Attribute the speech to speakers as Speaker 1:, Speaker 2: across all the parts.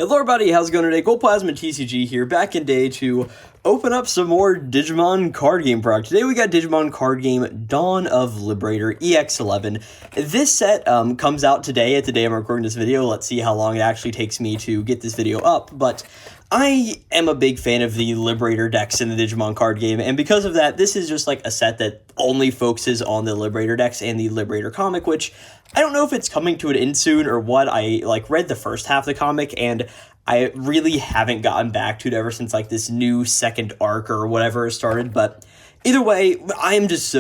Speaker 1: Hello everybody, how's it going today? Glowplasma TCG here, back in day to open up some more Digimon card game product. Today we got Digimon card game Dawn of Liberator EX-11. This set comes out today, at the day I'm recording this video. Let's see how long it actually takes me to get this video up, but I am a big fan of the Liberator decks in the Digimon card game, and because of that, this is just like a set that only focuses on the Liberator decks and the Liberator comic, which I don't know if it's coming to an end soon or what. I read the first half of the comic, and I really haven't gotten back to it ever since like this new second arc or whatever started, but either way, I am just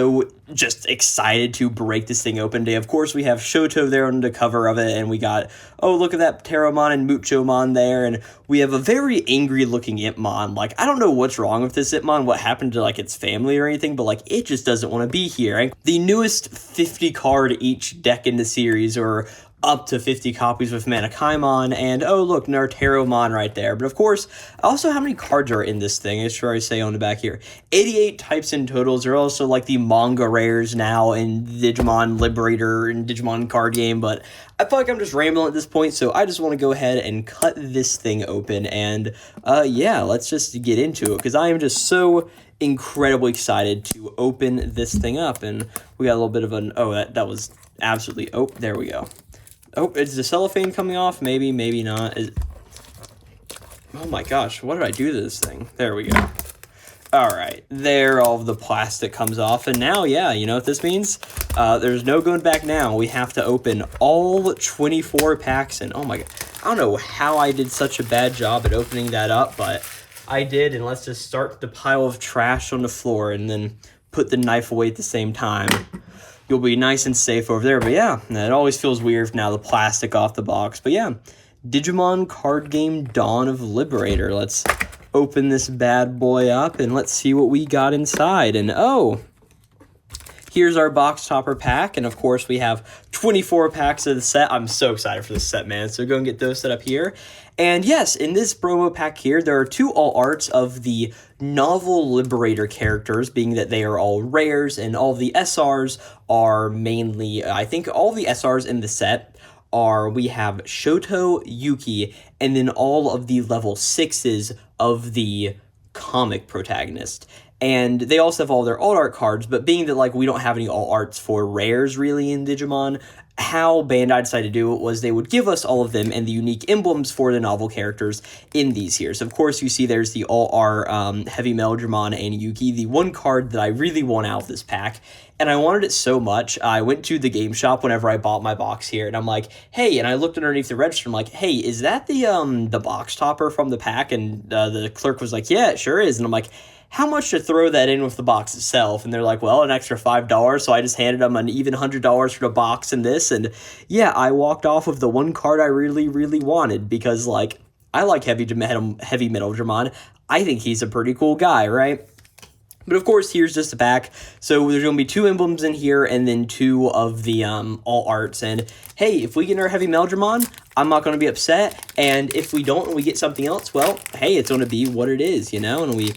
Speaker 1: excited to break this thing open today. Of course, we have Shoto there on the cover of it, and we got, oh, look at that Terramon and Muchomon there, and we have a very angry-looking Impmon. Like, I don't know what's wrong with this Impmon, what happened to, like, its family or anything, but, like, it just doesn't want to be here. And the newest 50-card each deck in the series, or up to 50 copies with Manakaimon, and oh look, Terramon right there. But of course, also how many cards are in this thing? It's sure I say on the back here. 88 types in totals. There are also like the manga rares now in Digimon Liberator and Digimon card game, but I feel like I'm just rambling at this point, so I just want to go ahead and cut this thing open, and yeah, let's just get into it, because I am just so incredibly excited to open this thing up. And we got a little bit of an, oh, that was absolutely, oh, there we go. Oh, is the cellophane coming off? Maybe, maybe not. Oh my gosh, what did I do to this thing? There we go. Alright, there all of the plastic comes off, and now, yeah, you know what this means? There's no going back now. We have to open all 24 packs, and oh my god, I don't know how I did such a bad job at opening that up, but I did, and let's just start the pile of trash on the floor, and then put the knife away at the same time. You'll be nice and safe over there. But yeah, it always feels weird now, the plastic off the box. But yeah, Digimon card game Dawn of Liberator. Let's open this bad boy up and let's see what we got inside. And oh, here's our box topper pack. And of course, we have 24 packs of the set. I'm so excited for this set, man. So go and get those set up here. And yes, in this promo pack here, there are two all arts of the novel Liberator characters, being that they are all rares, and all the SRs are mainly, I think all the SRs in the set are, we have Shoto, Yuki, and then all of the level 6s of the comic protagonist. And they also have all their alt art cards, but being that like we don't have any alt arts for rares really in Digimon, how Bandai decided to do it was they would give us all of them and the unique emblems for the novel characters in these here. So of course you see there's the alt art Heavy Meldramon and Yuki, the one card that I really want out of this pack. And I wanted it so much, I went to the game shop whenever I bought my box here, and I'm like, hey, and I looked underneath the register, I'm like, hey, is that the box topper from the pack? And the clerk was like, yeah, it sure is. And I'm like, how much to throw that in with the box itself? And they're like, well, an extra $5, so I just handed them an even $100 for the box and this, and yeah, I walked off with the one card I really, really wanted, because, like, I like Heavy Meldramon. I think he's a pretty cool guy, right? But of course, here's just a pack. So there's going to be 2 emblems in here, and then 2 of the all arts. And hey, if we get our Heavy Meldramon, I'm not going to be upset. And if we don't and we get something else, well, hey, it's going to be what it is, you know? And we,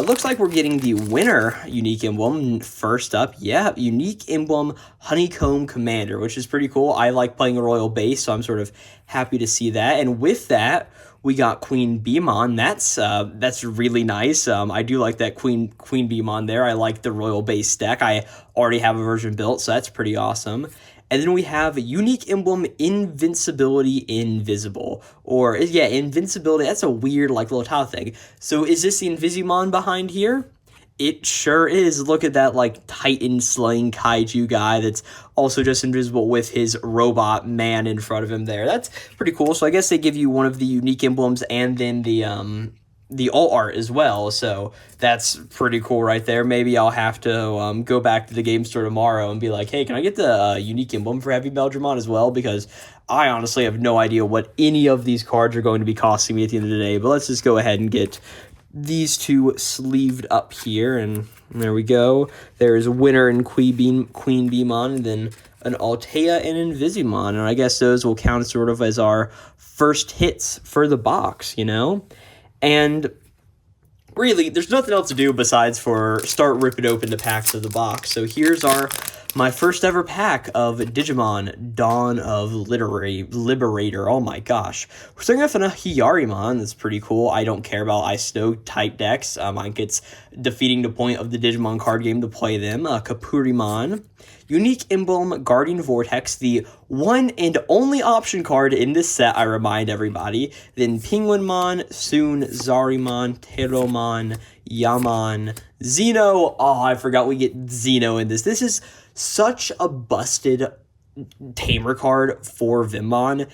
Speaker 1: looks like we're getting the winner unique emblem first up. Yeah, unique emblem Honeycomb Commander, which is pretty cool. I like playing a royal base, so I'm sort of happy to see that. And with that, we got Queen Beemon. That's really nice. I do like that Queen Beemon there. I like the royal base deck. I already have a version built, so that's pretty awesome. And then we have unique emblem Invincibility Invisible. Or, yeah, Invincibility. That's a weird, like, little tile thing. So is this the Invisimon behind here? It sure is. Look at that, like, Titan-slaying kaiju guy that's also just invisible with his robot man in front of him there. That's pretty cool. So I guess they give you one of the unique emblems and then the alt art as well. So that's pretty cool right there. Maybe I'll have to go back to the game store tomorrow and be like, hey, can I get the unique emblem for Heavy Meldramon as well? Because I honestly have no idea what any of these cards are going to be costing me at the end of the day. But let's just go ahead and get these 2 sleeved up here, and there we go. There's Winner and Queen Beemon, and then an Altea and Invisimon, and I guess those will count sort of as our first hits for the box, you know? And really, there's nothing else to do besides start ripping open the packs of the box. So here's our my first ever pack of Digimon Dawn of Liberator. Oh my gosh. We're starting off in a Hiyariman. That's pretty cool. I don't care about Ice Snow type decks. I think it's defeating the point of the Digimon card game to play them. Kapurimon. Unique Emblem Guardian Vortex, the one and only option card in this set, I remind everybody. Then Penguinmon, Soon, Zarimon, Teromon, Yaman, Xeno. Oh, I forgot we get Xeno in this. This is such a busted tamer card for Vimmon.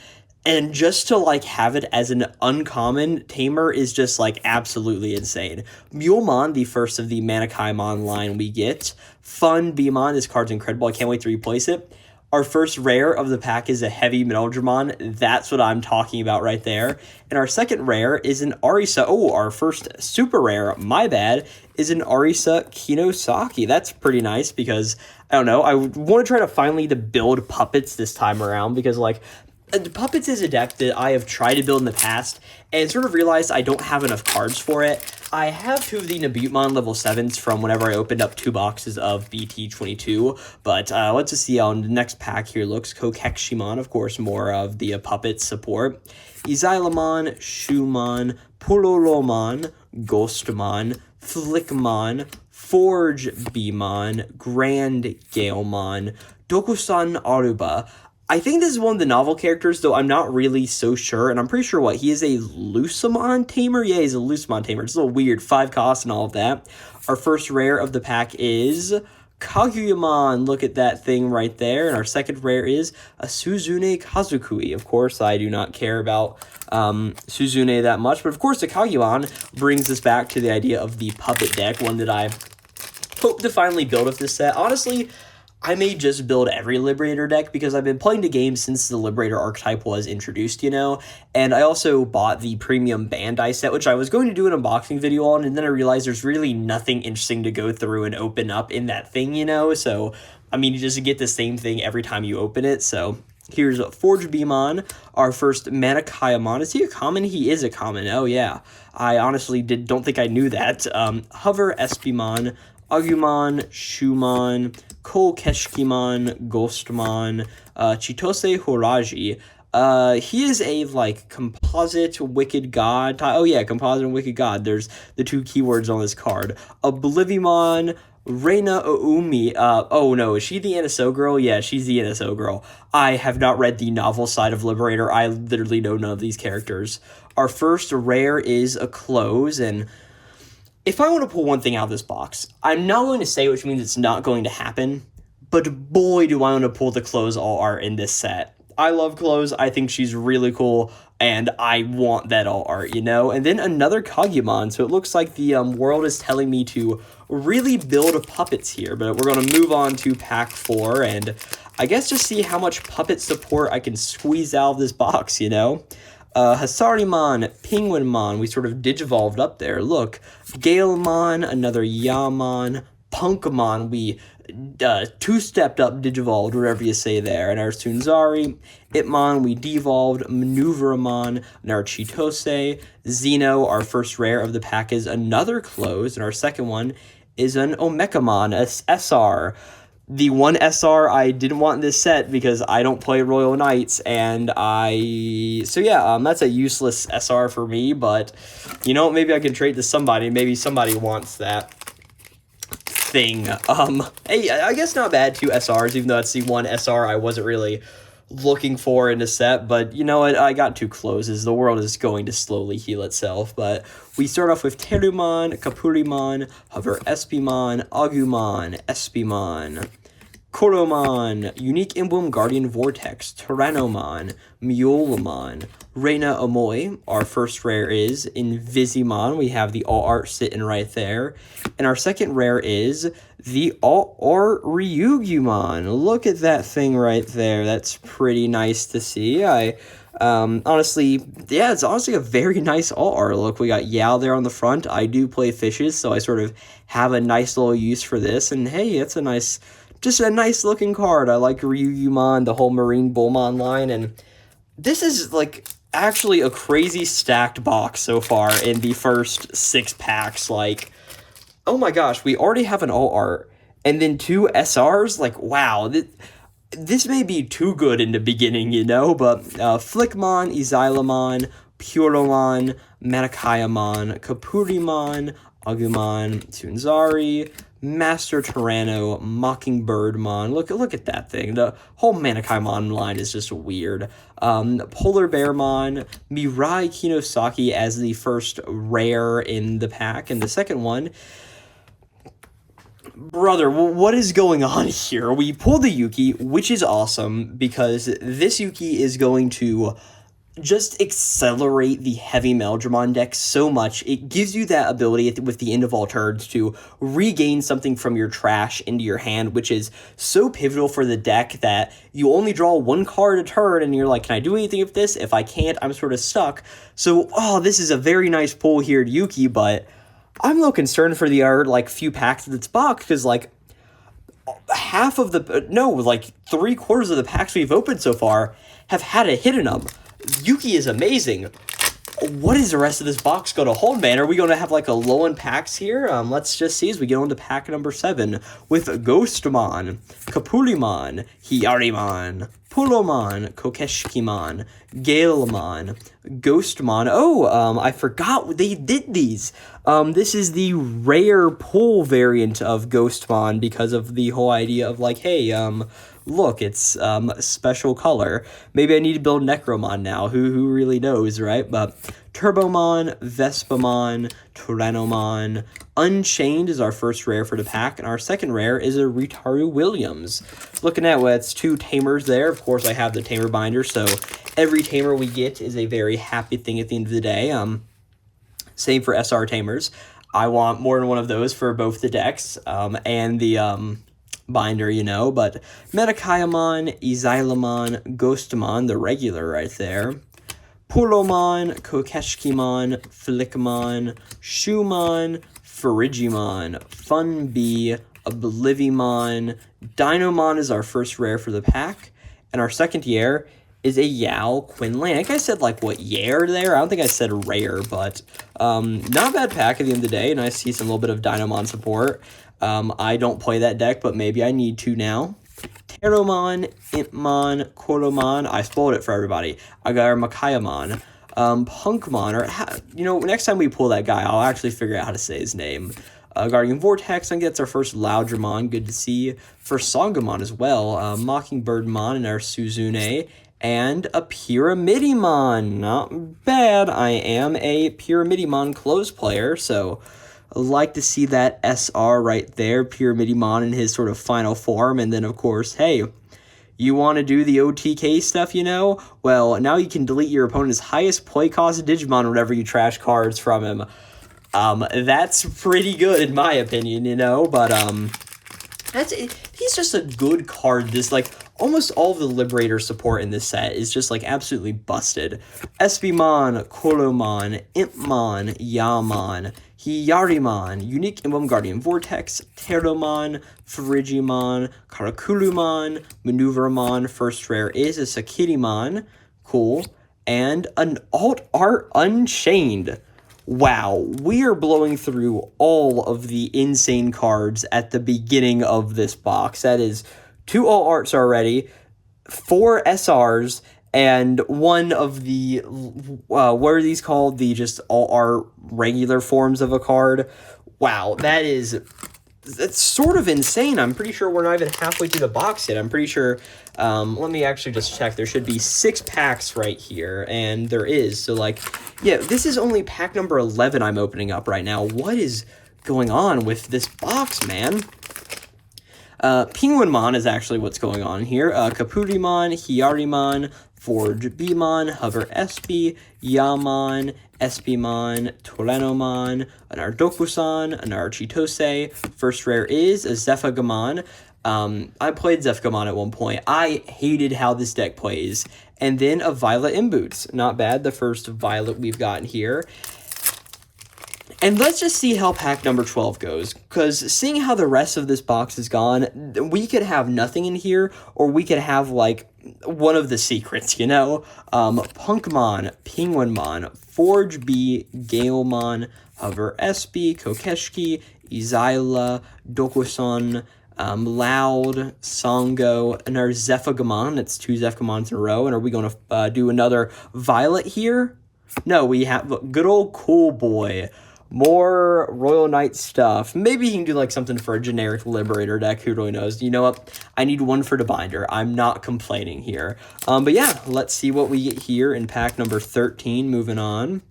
Speaker 1: And just to, like, have it as an uncommon tamer is just, like, absolutely insane. Mulemon, the first of the Manakaimon line we get. Fun Beamon, this card's incredible. I can't wait to replace it. Our first rare of the pack is a Heavy Metalldramon. That's what I'm talking about right there. And our second rare is an Arisa. Oh, our first super rare, my bad, is an Arisa Kinosaki. That's pretty nice because, I don't know, I want to try to finally to build puppets this time around because, like, Puppets is a deck that I have tried to build in the past and sort of realized I don't have enough cards for it. I have 2 of the Nabutemon level 7s from whenever I opened up 2 boxes of BT22, but let's just see how the next pack here looks. Kokekshimon, of course, more of the puppet support. Izailamon, Shumon, Pulolomon, Ghostmon, Flickmon, Forge Beamon, Grand Galemon, Dokusan Aruba. I think this is one of the novel characters, though I'm not really so sure, and I'm pretty sure he is a Lucemon tamer? Yeah, he's a Lucemon tamer. It's a little weird, 5 costs and all of that. Our first rare of the pack is Kaguyamon. Look at that thing right there. And our second rare is a Suzune Kazukui. Of course, I do not care about Suzune that much, but of course the Kaguyamon brings us back to the idea of the puppet deck, one that I hope to finally build with this set. Honestly, I may just build every Liberator deck because I've been playing the game since the Liberator archetype was introduced, you know? And I also bought the premium Bandai set, which I was going to do an unboxing video on, and then I realized there's really nothing interesting to go through and open up in that thing, you know? So, I mean, you just get the same thing every time you open it, so here's Forge Beamon, our first Manakaimon. Is he a common? He is a common. Oh, yeah. I honestly don't think I knew that. Hover Espimon, Agumon, Shumon, Kokeshkimon, Ghostmon, Chitose Horaji. He is a, like, composite wicked god. Oh, yeah, composite and wicked god. There's the 2 keywords on this card. Oblivimon, Reina Oumi. Oh, no, is she the NSO girl? Yeah, she's the NSO girl. I have not read the novel side of Liberator. I literally know none of these characters. Our first rare is a close, and if I want to pull one thing out of this box, I'm not going to say, which means it's not going to happen, but boy, do I want to pull the Close all art in this set. I love Close. I think she's really cool, and I want that all art, you know? And then another Kagumon, so it looks like the world is telling me to really build puppets here, but we're going to move on to pack 4, and I guess just see how much puppet support I can squeeze out of this box, you know? Hasarimon, Penguinmon, we sort of digivolved up there. Look, Galemon, another Yaman, Punkamon, we 2-stepped up, digivolved, whatever you say there. And our Tsunzari, Itmon, we devolved, Maneuveramon, and our Chitose, Xeno, our first rare of the pack is another close, and our second one is an Omekamon, SR. The one SR I didn't want in this set because I don't play Royal Knights, and so yeah, that's a useless SR for me, but, you know, maybe I can trade to somebody. Maybe somebody wants that thing. Hey, I guess not bad, 2 SRs, even though that's the one SR I wasn't really looking for in the set, but you know what, I got 2 closes. The world is going to slowly heal itself, but we start off with Terumon, Kapurimon, Hover Espimon, Agumon, Espimon, Koromon, Unique Emblem Guardian Vortex, Tyrannomon, Mulemon, Reina Amoy. Our first rare is Invisimon. We have the all art sitting right there. And our second rare is the all art Ryugumon. Look at that thing right there. That's pretty nice to see. Honestly, yeah, it's honestly a very nice all art look. We got Yao there on the front. I do play fishes, so I sort of have a nice little use for this. And hey, it's just a nice looking card. I like Ryugumon, the whole Marine Bullmon line, and this is, like, actually a crazy stacked box so far in the first 6 packs. Like, oh my gosh, we already have an all art, and then 2 SRs. Like, wow, this may be too good in the beginning, you know, but Flickmon, Izylamon, Puromon, Manakayamon, Kapurimon, Agumon, Tunzari, Master Tyranno, Mockingbirdmon. Look at that thing. The whole Manakaimon line is just weird. Polar Bearmon, Mirai Kinosaki as the first rare in the pack, and the second one. Brother, what is going on here? We pulled the Yuki, which is awesome, because this Yuki is going to just accelerate the heavy Meldramon deck so much. It gives you that ability with the end of all turns to regain something from your trash into your hand, which is so pivotal for the deck that you only draw 1 card a turn, and you're like, can I do anything with this? If I can't, I'm sort of stuck. So, this is a very nice pull here to Yuki, but I'm a little concerned for the few packs of this box, because half of the, no, like 3/4 of the packs we've opened so far have had a hit in them. Yuki is amazing. What is the rest of this box going to hold, man? Are we going to have like a low in packs here? Let's just see as we get on to pack number 7 with Ghostmon, Kapulimon, Hiyarimon, Pulomon, Kokeshikimon, Galemon, Ghostmon. Oh, I forgot they did these. This is the rare pull variant of Ghostmon because of the whole idea of like, hey, look, it's a special color. Maybe I need to build Necromon now. Who really knows, right? But Turbomon, Vespamon, Tyrannomon. Unchained is our first rare for the pack, and our second rare is a Ritaru Williams. Looking at it's 2 tamers there. Of course, I have the tamer binder, so every tamer we get is a very happy thing at the end of the day. Same for SR tamers. I want more than one of those for both the decks and the binder, you know, but Metakayamon, Izylamon, Ghostamon, the regular right there, Pulomon, Kokeshikimon, Flickmon, Shumon, Ferigimon, Funbee, Oblivimon, Dinomon is our first rare for the pack, and our second rare is a Yao Quinlan. I think I said, Yair there? I don't think I said rare, but not a bad pack at the end of the day. Nice to see some little bit of Dinomon support. I don't play that deck, but maybe I need to now. Teromon, Impmon, Koromon. I spoiled it for everybody. I got our Makayamon. Punkmon, or, next time we pull that guy, I'll actually figure out how to say his name. Guardian Vortex, I think that's our first Loudramon. Good to see. First Sangamon as well. Mockingbirdmon and our Suzune. And a Pyramidimon. Not bad. I am a Pyramidimon close player, so I like to see that SR right there. Pyramidimon in his sort of final form. And then, of course, hey, you want to do the OTK stuff, you know? Well, now you can delete your opponent's highest play cost Digimon whenever you trash cards from him. That's pretty good in my opinion, you know? But, he's just a good card. This, almost all of the Liberator support in this set is just, absolutely busted. Espimon, Koromon, Impmon, Yamon, Hiyarimon, Unique Emblem Guardian Vortex, Teromon, Ferigimon, Karakulumon, Maneuvermon. First rare is a Sakirimon. Cool. And an Alt Art Unchained. Wow, we are blowing through all of the insane cards at the beginning of this box. That is 2 Alt Arts already, 4 SRs, and one of the, what are these called? The just Alt Art regular forms of a card. Wow, that's sort of insane. I'm pretty sure we're not even halfway through the box yet. I'm pretty sure, let me actually just check. There should be 6 packs right here, and there is. So, yeah, this is only pack number 11 I'm opening up right now. What is going on with this box, man? Penguinmon is actually what's going on here. Kapurimon, Hiyarimon, Forge Bmon, Hover Espy, Yamon, Espimon, Tyrannomon, an Ardokusan, an Architose. First rare is a Zephagamon. I played Zephagamon at one point. I hated how this deck plays. And then a Violet Imboots. Not bad, the first Violet we've gotten here. And let's just see how pack number 12 goes, because seeing how the rest of this box is gone, we could have nothing in here, or we could have, one of the secrets, you know? Punkmon, Penguinmon, Forge B, Galemon, Hover SB, Kokeshiki, Izyla, Dokusan, Loud, Songo, and our Zephagomon. That's 2 Zephagomons in a row. And are we going to do another Violet here? No, we have good old Cool Boy. More Royal Knight stuff. Maybe he can do like something for a generic Liberator deck. Who really knows? You know what? I need one for the binder. I'm not complaining here. But yeah, let's see what we get here in pack number 13. Moving on.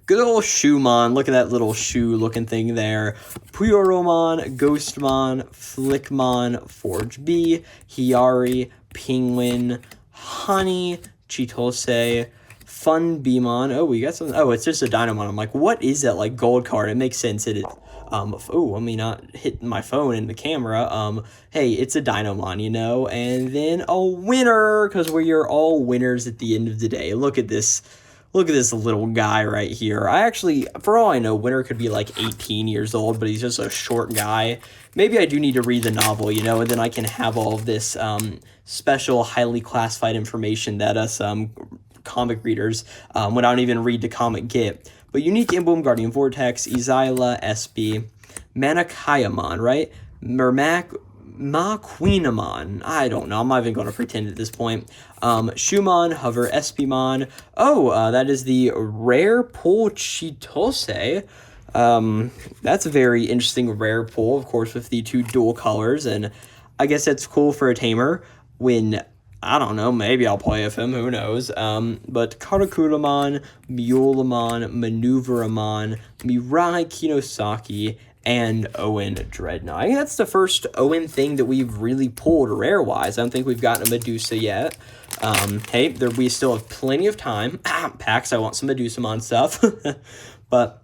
Speaker 1: Good old Shoemon. Look at that little shoe looking thing there. Puromon, Ghostmon, Flickmon, Forge B, Hiyari, Penguin, Honey, Chitose, Fun Beamon. Oh, we got something. Oh, it's just a Dynamon. I'm like, what is that? Like gold card. It makes sense. Oh, let me not hit my phone in the camera. Hey, it's a Dynamon, you know? And then a winner, because we are all winners at the end of the day. Look at this. Look at this little guy right here. I actually, for all I know, Winter could be like 18 years old, but he's just a short guy. Maybe I do need to read the novel, you know, and then I can have all of this special, highly classified information that us comic readers, when I don't even read the comic, get. But Unique Emblem, Guardian Vortex, Izyla, SB, Manakayamon, right? Queenamon. I don't know. I'm not even going to pretend at this point. Shumon, Hover, Espimon. Oh, that is the rare pull Chitose. That's a very interesting rare pull, of course, with the 2 dual colors. And I guess that's cool for a tamer when, I don't know, maybe I'll play with him. Who knows? But Karakuramon, Mulemon, Maneuveramon, Mirai Kinosaki, and Owen Dreadnought. I think that's the first Owen thing that we've really pulled rare-wise. I don't think we've gotten a Medusa yet. Hey, we still have plenty of time. Packs, I want some Medusamon stuff. But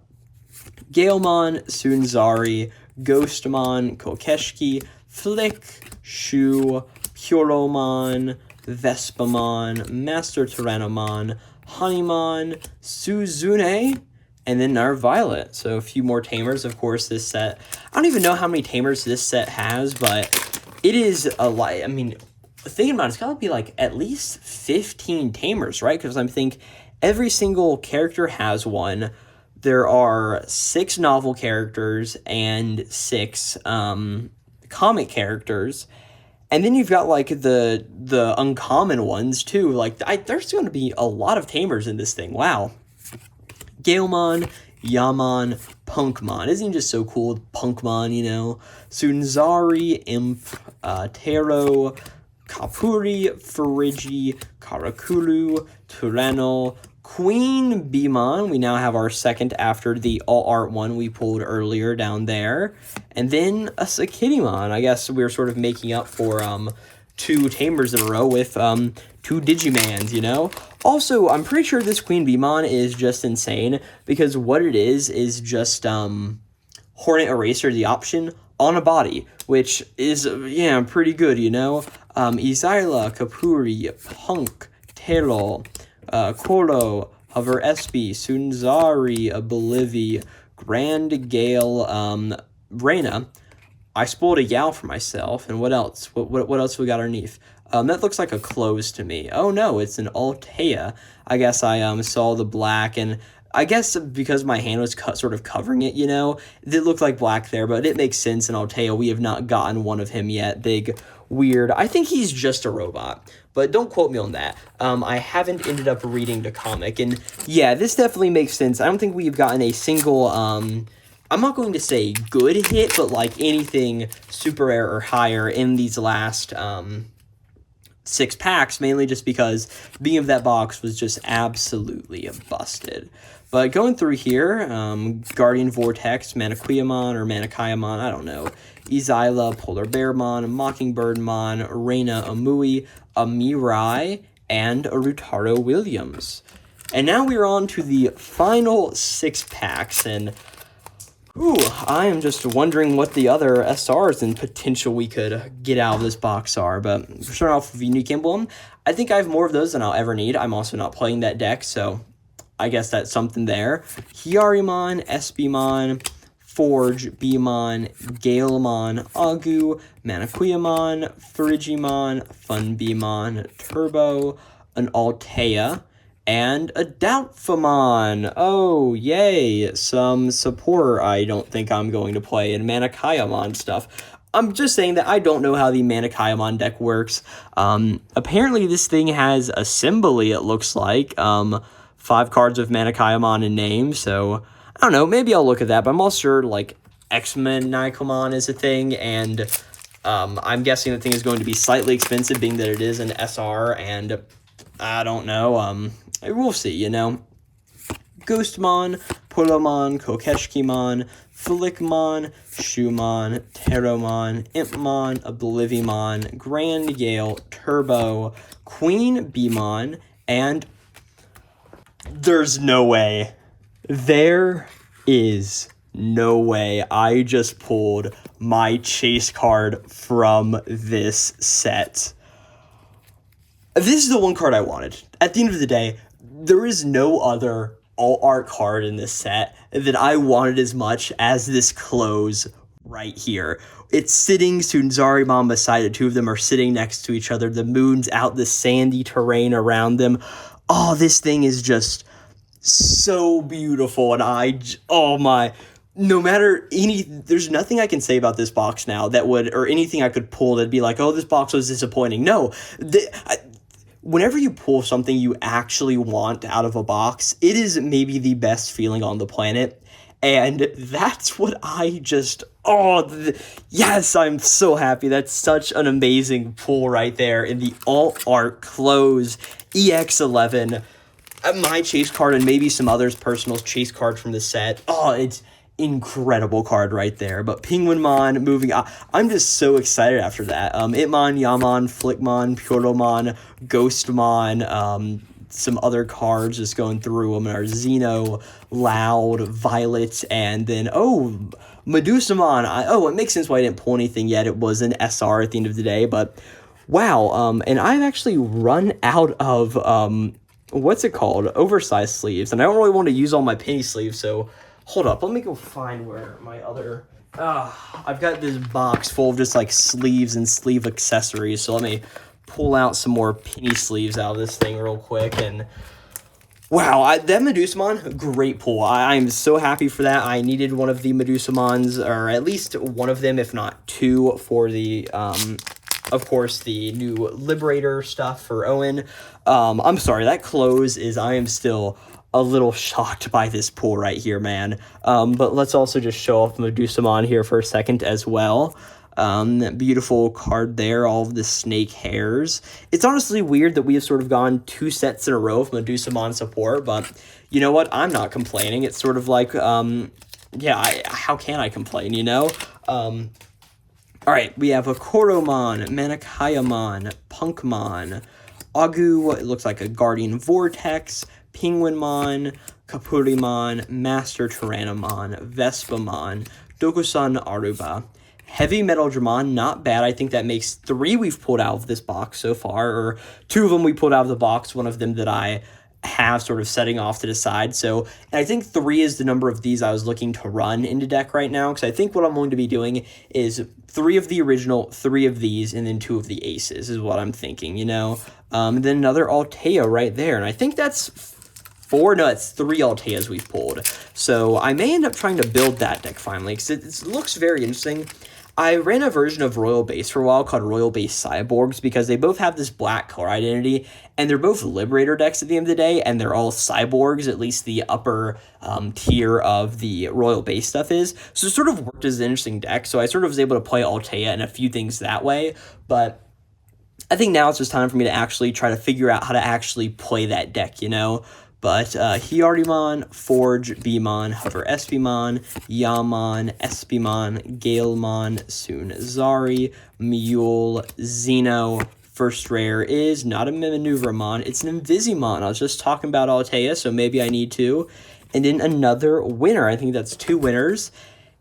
Speaker 1: Galemon, Sunzari, Ghostmon, Kokeshki, Flick, Shu, Puromon, Vespamon, Master Tyrannomon, Honeymon, Suzune, and then our Violet. So a few more tamers, of course, this set. I don't even know how many tamers this set has, but it is a lot. I mean, thinking about it, it's got to be like at least 15 tamers, right? Because I'm thinking every single character has one. There are 6 novel characters and 6 comic characters. And then you've got like the uncommon ones too. Like there's going to be a lot of tamers in this thing. Wow. Galemon, Yaman, Punkmon. Isn't he just so cool? Punkmon, you know? Sunzari, Imp, Taro, Kapuri, Farigi, Karakulu, Tyranno, Queen Beamon. We now have our second after the all-art one we pulled earlier down there. And then a Sakittimon. I guess we're sort of making up for 2 tamers in a row with 2 Digimans, you know? Also, I'm pretty sure this Queen Beamon is just insane, because what it is just Hornet Eraser, the option, on a body, which is, yeah, pretty good, you know? Izyla, Kapuri, Punk, Tero, Koro, Hover SB, Sunzari, Oblivi, Grand Gale, Reina. I spoiled a Yao for myself, and what else? What else we got underneath? That looks like a close to me. Oh no, it's an Altea. I guess I saw the black, and I guess because my hand was sort of covering it, you know, it looked like black there, but it makes sense in Altea. We have not gotten one of him yet. Big, weird. I think he's just a robot, but don't quote me on that. I haven't ended up reading the comic, and yeah, this definitely makes sense. I don't think we've gotten a single, I'm not going to say good hit, but like anything super rare or higher in these last 6 packs, mainly just because being of that box was just absolutely busted. But going through here, Guardian Vortex, Manakuyamon or Manakayamon, I don't know, Izyla, Polar Bearmon, Mockingbirdmon, Reina Amui, Amirai, and Arutaro Williams. And now we're on to the final 6 packs, and ooh, I am just wondering what the other SRs and potential we could get out of this box are. But we're starting off with Unique Emblem. I think I have more of those than I'll ever need. I'm also not playing that deck, so I guess that's something there. Hyarimon, SBmon, Forge, Beamon, Galemon, Agu, Manakuyamon, Frigimon, Funbeamon, Turbo, an Altea, and a Doubtfamon. Oh, yay. Some support I don't think I'm going to play, and Manakayamon stuff. I'm just saying that I don't know how the Manakaiamon deck works. Apparently this thing has Assembly, it looks like. 5 cards of Manakaiamon in name, so I don't know, maybe I'll look at that, but I'm also sure, like, X-Men Nikomon is a thing, and I'm guessing the thing is going to be slightly expensive, being that it is an SR, and I don't know, we'll see, you know. Ghostmon, Polomon, Kokeshkimon, Flickmon, Shumon, Teromon, Impmon, Oblivimon, Grand Gale, Turbo, Queen Beemon, and there's no way. There is no way I just pulled my chase card from this set. This is the one card I wanted. At the end of the day, there is no other alt-art card in this set that I wanted as much as this close right here. It's sitting Sunzarimon beside it. 2 of them are sitting next to each other. The moon's out, the sandy terrain around them. Oh, this thing is just so beautiful, and oh my, no matter there's nothing I can say about this box now that would, or anything I could pull that'd be like, oh, this box was disappointing. No, whenever you pull something you actually want out of a box, it is maybe the best feeling on the planet. And that's what I just, yes, I'm so happy. That's such an amazing pull right there in the alt-art close EX-11. My chase card and maybe some others' personal chase card from the set. Oh, it's incredible card right there. But Penguinmon moving, I'm just so excited after that. Itmon, Yamon, Flickmon, Puromon, Ghostmon, some other cards just going through them are Xeno, Loud, Violet, and then, Medusamon. It makes sense why I didn't pull anything yet. It was an SR at the end of the day, but wow. And I've actually run out of, what's it called? Oversized sleeves. And I don't really want to use all my penny sleeves, so hold up. Let me go find where my other... I've got this box full of just, like, sleeves and sleeve accessories, so let me pull out some more penny sleeves out of this thing real quick, and... Wow, that Medusamon, great pull. I'm so happy for that. I needed one of the Medusamons, or at least one of them, if not 2, for the... of course, the new Liberator stuff for Owen. I'm sorry, that close is, I am still a little shocked by this pull right here, man. But let's also just show off Medusamon here for a second as well. That beautiful card there, all of the snake hairs. It's honestly weird that we have sort of gone 2 sets in a row of Medusamon support, but you know what? I'm not complaining. It's sort of like, how can I complain, you know? All right, we have a Koromon, Manakaiamon, Punkmon, Agu, it looks like a Guardian Vortex, Penguinmon, Kapurimon, Master Tyrannomon, Vespamon, Dokusan Aruba. Heavy Metal Dramon, not bad. I think that makes 3 we've pulled out of this box so far, or 2 of them we pulled out of the box, one of them that I have sort of setting off to the side. So, and I think 3 is the number of these I was looking to run into deck right now, because I think what I'm going to be doing is 3 of the original, 3 of these, and then 2 of the aces is what I'm thinking, you know? And then another Altea right there, and I think that's 4, no, it's 3 Alteas we've pulled. So I may end up trying to build that deck finally, because it looks very interesting. I ran a version of Royal Base for a while called Royal Base Cyborgs because they both have this black color identity, and they're both Liberator decks at the end of the day, and they're all cyborgs, at least the upper tier of the Royal Base stuff is. So it sort of worked as an interesting deck, so I sort of was able to play Altea and a few things that way, but I think now it's just time for me to actually try to figure out how to actually play that deck, you know? But Hyarimon, Forge, Beemon, Hover Espimon, Yamon, Espimon, Galemon, Sunzari, Mule, Xeno. First rare is not a Maneuvermon, it's an Invisimon. I was just talking about Altea, so maybe I need to. And then another winner. I think that's 2 winners.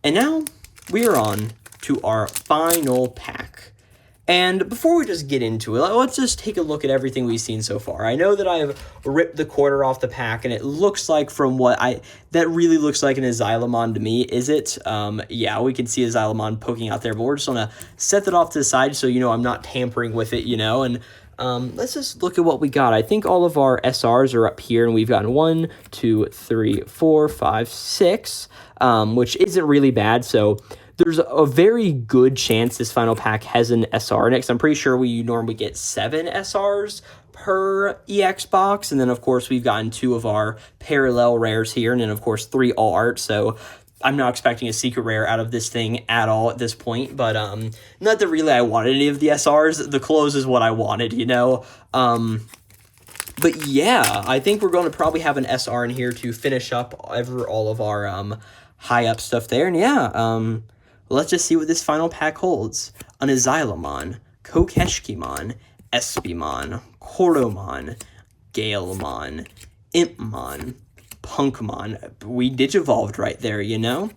Speaker 1: And now we are on to our final pack. And before we just get into it, let's just take a look at everything we've seen so far. I know that I have ripped the quarter off the pack, and it looks like from what that really looks like an Xylemon to me. Is it? Yeah, we can see a Xylemon poking out there, but we're just going to set that off to the side so, you know, I'm not tampering with it, you know, and let's just look at what we got. I think all of our SRs are up here, and we've gotten 1, 2, 3, 4, 5, 6, which isn't really bad, so there's a very good chance this final pack has an SR next. I'm pretty sure we normally get 7 SRs per EX box, and then of course we've gotten 2 of our parallel rares here, and then of course 3 all art, so I'm not expecting a secret rare out of this thing at all at this point, but not that really I wanted any of the SRs. The close is what I wanted, you know? But yeah, I think we're going to probably have an SR in here to finish up all of our high up stuff there, and yeah, let's just see what this final pack holds. An Azylamon, Kokeshkimon, Espimon, Koromon, Galemon, Impmon, Punkmon. We Digivolved right there, you know?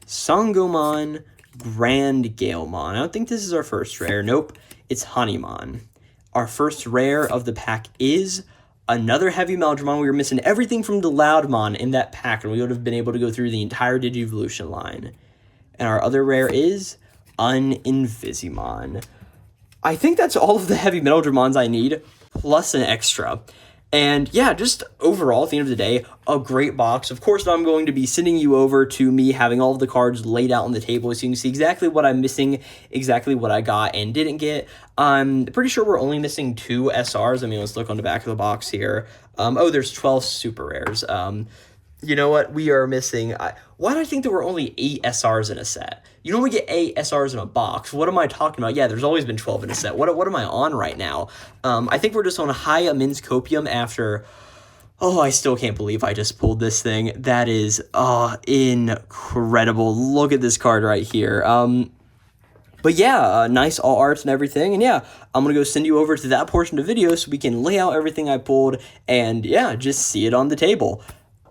Speaker 1: Sangomon, Grand Galemon. I don't think this is our first rare. Nope, it's Honeymon. Our first rare of the pack is another Heavy Meldramon. We were missing everything from the Loudmon in that pack, and we would have been able to go through the entire Digivolution line. And our other rare is an Invisimon. I think that's all of the Heavy Meldramons I need, plus an extra. And yeah, just overall, at the end of the day, a great box. Of course, I'm going to be sending you over to me having all of the cards laid out on the table so you can see exactly what I'm missing, exactly what I got and didn't get. I'm pretty sure we're only missing 2 SRs. I mean, let's look on the back of the box here. Oh, there's 12 super rares. You know what? We are missing... why do I think there were only 8 SRs in a set? You normally get 8 SRs in a box. What am I talking about? Yeah, there's always been 12 in a set. What am I on right now? I think we're just on a high immense copium after... Oh, I still can't believe I just pulled this thing. That is incredible. Look at this card right here. But yeah, nice all arts and everything. And yeah, I'm going to go send you over to that portion of the video so we can lay out everything I pulled and yeah, just see it on the table.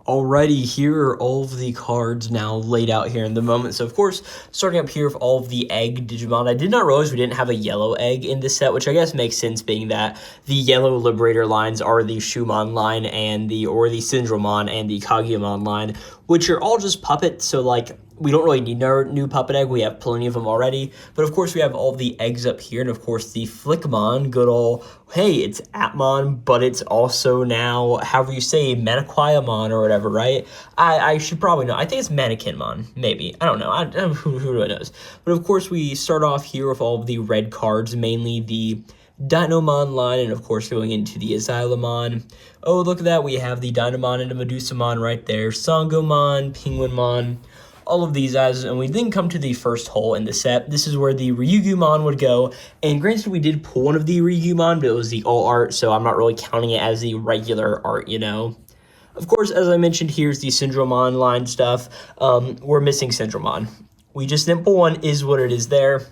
Speaker 1: Alrighty, here are all of the cards now laid out here in the moment. So, of course, starting up here with all of the egg Digimon. I did not realize we didn't have a yellow egg in this set, which I guess makes sense, being that the yellow Liberator lines are the Shumon line and the Syndromon and the Kageyamon line, which are all just puppets. So, like, we don't really need our new puppet egg. We have plenty of them already. But, of course, we have all the eggs up here. And, of course, the Flickmon, good old, hey, it's Atmon, but it's also now, however you say, Maniquiamon or whatever, right? I should probably know. I think it's Mannequinmon, maybe. I don't know. Who knows? But, of course, we start off here with all of the red cards, mainly the Dinomon line, and, of course, going into the Azylamon. Oh, look at that. We have the Dynamon and the Medusamon right there. Sangomon, Penguinmon, all of these guys, and we then come to the first hole in the set. This is where the Ryugumon would go, and granted we did pull one of the Ryugumon, but it was the all art, so I'm not really counting it as the regular art, you know. Of course, as I mentioned, here's the Syndromon line stuff. We're missing Syndromon. We just didn't pull one, is what it is there.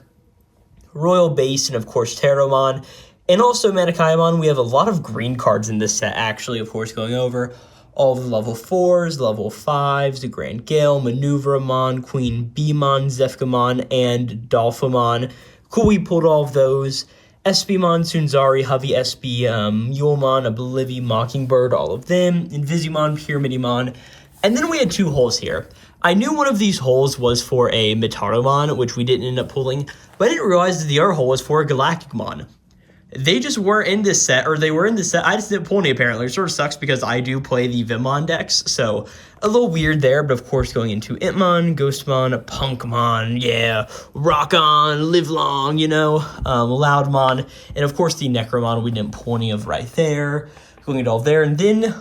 Speaker 1: Royal Base, and of course Terramon, and also Maniquiamon. We have a lot of green cards in this set, actually, of course, going over. All the level 4s, level 5s, the Grand Gale, Maneuveramon, Queen Beemon, Zefkamon, and Dolphamon. Cool, we pulled all of those. Espimon, Sunzari, Hovey Espi, Yulmon, Oblivi, Mockingbird, all of them. Invisimon, Pyramidimon. And then we had 2 holes here. I knew one of these holes was for a Metaromon, which we didn't end up pulling, but I didn't realize that the other hole was for a Galacticmon. They just weren't in this set, or they were in this set. I just didn't pull any, apparently. It sort of sucks because I do play the Vimon decks, so a little weird there. But of course, going into Impmon, Ghostmon, Punkmon, yeah, Rock On, Live Long, you know, Loudmon, and of course the Necromon we didn't pull any of right there. Going into all there, and then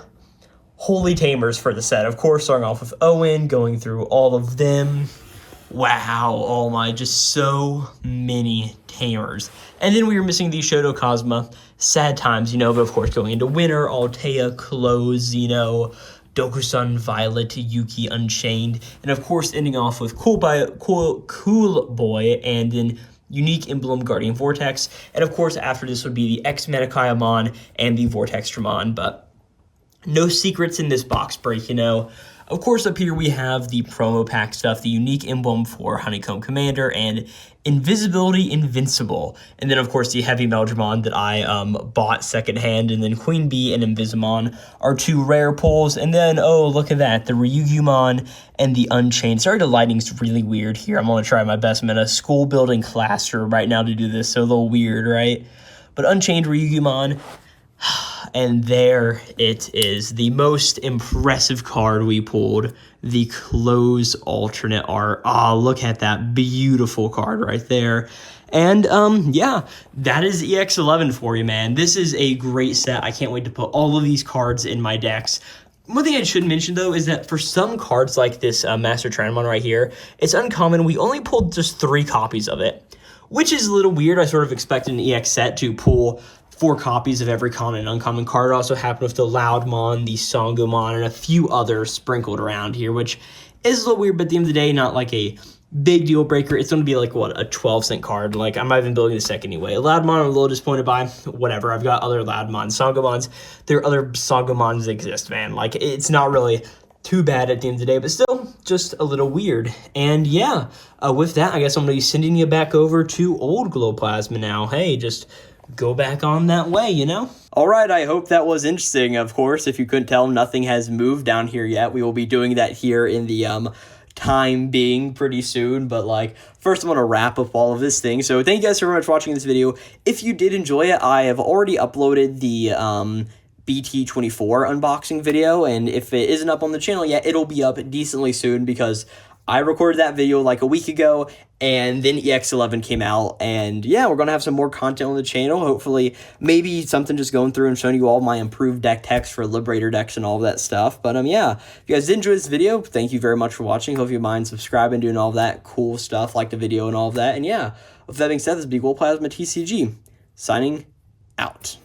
Speaker 1: Holy Tamers for the set. Of course, starting off with Owen, going through all of them. Wow, oh my, just so many Tamers. And then we were missing the Shoto Cosma. Sad times, you know, but of course going into Winter, Altea, Close, you know, Dokusun, Violet, Yuki, Unchained. And of course ending off with Cool Boy, and then Unique Emblem, Guardian Vortex. And of course after this would be the X-Maniquiamon and the Vortextramon, but no secrets in this box break, you know. Of course, up here we have the promo pack stuff, the unique emblem for Honeycomb Commander, and Invisibility Invincible. And then, of course, the Heavy Meldramon that I bought secondhand, and then Queen Bee and Invisimon are 2 rare pulls. And then, oh, look at that, the Ryugumon and the Unchained. Sorry, the lighting's really weird here. I'm going to try my best. I'm in a school building classroom right now to do this, so a little weird, right? But Unchained Ryugumon, And there it is, the most impressive card we pulled, the Close alternate art. Oh, look at that beautiful card right there. And yeah, that is EX-11 for you, man. This is a great set. I can't wait to put all of these cards in my decks. One thing I should mention, though, is that for some cards like this Master Tramon right here, it's uncommon. We only pulled just 3 copies of it, which is a little weird. I sort of expected an EX set to pull 4 copies of every common and uncommon card. It also happened with the Loudmon, the Sangomon, and a few others sprinkled around here, which is a little weird, but at the end of the day, not like a big deal breaker. It's going to be like, what, a 12-cent card. Like, I'm not even building this deck anyway. Loudmon, I'm a little disappointed by. Whatever. I've got other Loudmon. Sangomons, there are other Sangomons that exist, man. Like, it's not really too bad at the end of the day, but still just a little weird. And yeah, with that, I guess I'm going to be sending you back over to old Glowplasma now. Hey, just go back on that way, you know? All right, I hope that was interesting. Of course, if you couldn't tell, nothing has moved down here yet. We will be doing that here in the time being pretty soon, but like first I'm going to wrap up all of this thing. So thank you guys so much for watching this video. If you did enjoy it, I have already uploaded the BT24 unboxing video, and if it isn't up on the channel yet, it'll be up decently soon because I recorded that video like a week ago, and then EX-11 came out, and yeah, we're going to have some more content on the channel. Hopefully, maybe something just going through and showing you all my improved deck text for Liberator decks and all of that stuff. But yeah, if you guys did enjoy this video, thank you very much for watching. Hope you mind subscribing, doing all that cool stuff, like the video and all of that. And yeah, with that being said, this is Glowplasma TCG, signing out.